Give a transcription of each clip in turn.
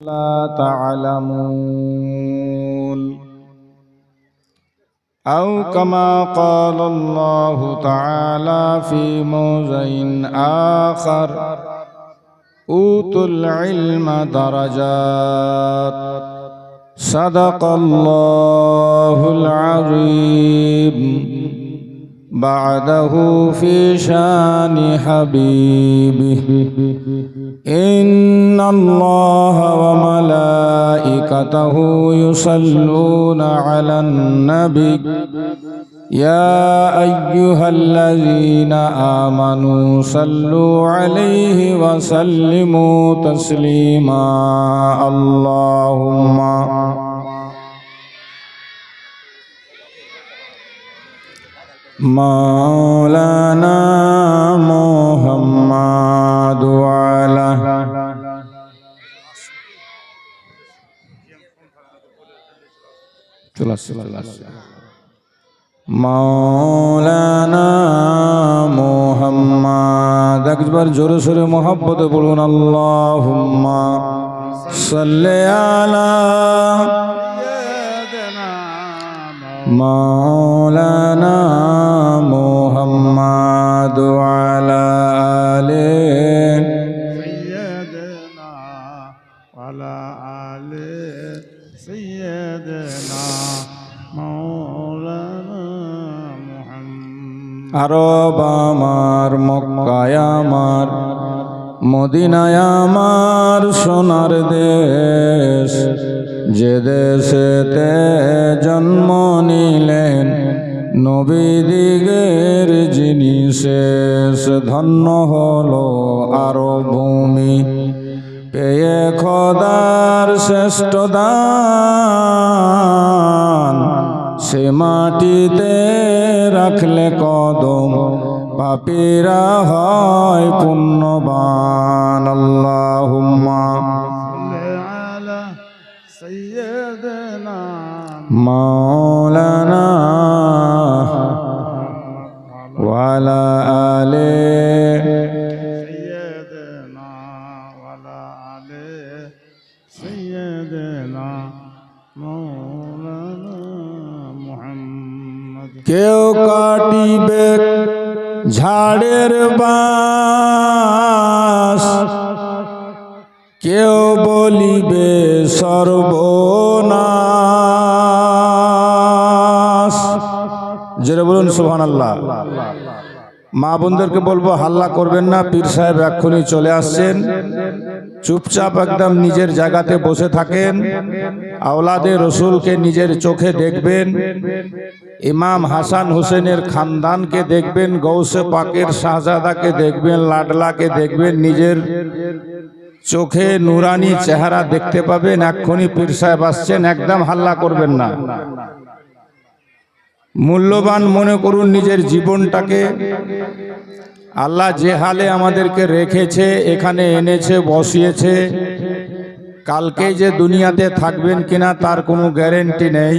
لا تعلمون أو كما قال الله تعالى في موضع آخر أوتوا العلم درجات صدق الله العظيم بعده في شان حبيبه إن الله وملائكته يصلون على النبي يا أيها الذين آمنوا صلوا عليه وسلموا تسليما اللهم مولانا محمد وعلى مولانا محمد একবার জোরে সোরে মোহাব্বতে বলুন আল্লাহুম্মা সাল্লি আলা مولانا محمد وعلى آله سيدنا وعلى آل سيدنا مولانا محمد আরব আমার মক্কায় আমার মদিনায় আমার সোনার দেশ যে দেশেতে জন্ম নিলেন নবীদিগের যিনি শেষ ধন্য হলো আরব ভূমি পেয়ে খোদার শ্রেষ্ঠ দান সে মাটিতে রাখলে কদম পাপীরা হয় পুণ্যবান আল্লাহুম্মা على سيدنا مولانا وعلى آله سيدنا وعلى آل سيدنا مولانا محمد কেউ কাটিবে ঝাড়ের বাঁশ কেউ বলিবে সর্বনাশ জোরে বলুন সুবহানাল্লাহ। মা বোনদেরকে বলবো হাল্লা করবেন না, পীর সাহেব এক্ষুনি চলে আসছেন, চুপচাপ একদম নিজের জায়গাতে বসে থাকেন। আওলাদে রসুলকে নিজের চোখে দেখবেন, ইমাম হাসান হোসেনের খানদানকে দেখবেন, গৌসে পাকের শাহজাদাকে দেখবেন, লাডলাকে দেখবেন, নিজের চোখে নুরানি চেহারা দেখতে পাবেন। এক্ষুনি পীর সাহেব আসছেন, একদম হাল্লা করবেন না। মূল্যবান মনে করুন নিজের জীবনটাকে। আল্লাহ যে হালে আমাদেরকে রেখেছে, এখানে এনেছে, বসিয়েছে, কালকে যে দুনিয়াতে থাকবেন কিনা তার কোনো গ্যারেন্টি নেই।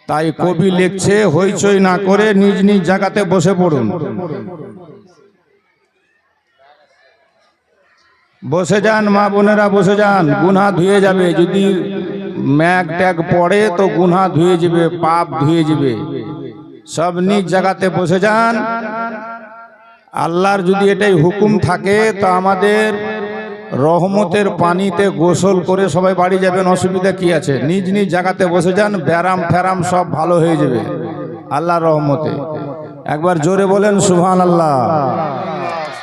তাই কবি লিখছে, হইচই না করে নিজ নিজ জায়গাতে বসে পড়ুন। বসে যান মা বোনেরা, বসে যান, গুনাহ ধুয়ে যাবে। যদি ম্যাগ ট্যাগ পড়ে তো গুনাহ ধুয়ে যাবে, পাপ ধুয়ে যাবে। সব নিজ জায়গাতে বসে যান। আল্লাহর যদি এটাই হুকুম থাকে তো আমাদের রহমতের পানিতে গোসল করে সবাই বাড়ি যাবেন, অসুবিধা কি আছে? নিজ নিজ জায়গাতে বসে যান, ব্যারাম ফেরাম সব ভালো হয়ে যাবে আল্লাহর রহমতে। একবার জোরে বলেন সুবহানাল্লাহ।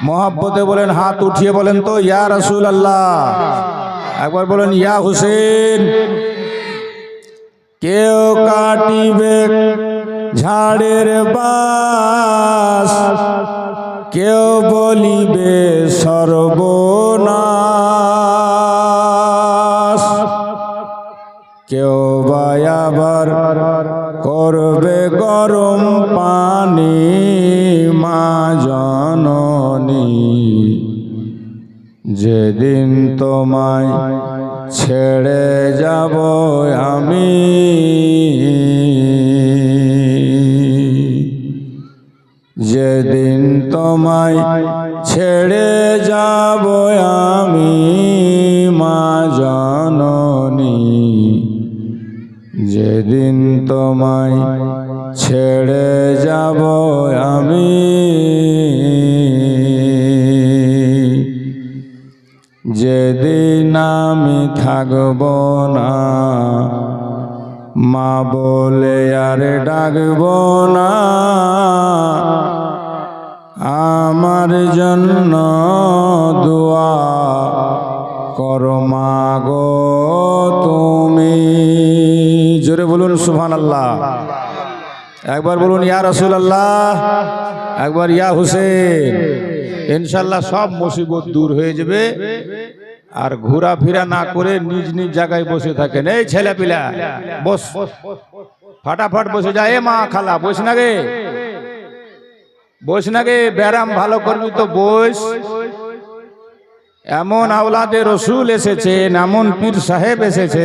মোহাব্বতে বলেন, হাত উঠিয়ে বলেন তো ইয়া রাসূলুল্লাহ। একবার বলেন ইয়া হুসেন। কেউ কাটিবে ঝাড়ের বাঁশ কেউ বলিবে সর্বনাশ কেউ বা আবার করবে গরম পানি মা জননী যেদিন তোমায় ছেড়ে যাব আমি যেদিন তোমায় ছেড়ে যাব আমি মা জননী যেদিন তোমায় ছেড়ে যাব আমি, যেদিন আমি থাকব না মা বলে আর ডাকব না, আমার জন্য দোয়া করো মা গো তুমি। জোরে বলুন সুবহানাল্লাহ। একবার বলুন ইয়া রাসূলুল্লাহ, একবার ইয়া হুসেন। ইনশাআল্লাহ সব মুসিবত দূর হয়ে যাবে। আর ঘোরাফেরা না করে নিজ নিজ জায়গায় বসে থাকেন। এই ছেলেপিলা বস, ফাটাফাট বসে যায়। এ মা খালা বস না গে, বস না গে, ব্যারাম ভালো করবি তো বস। এমন আওলাদে রসুল এসেছেন, এমন পীর সাহেব এসেছে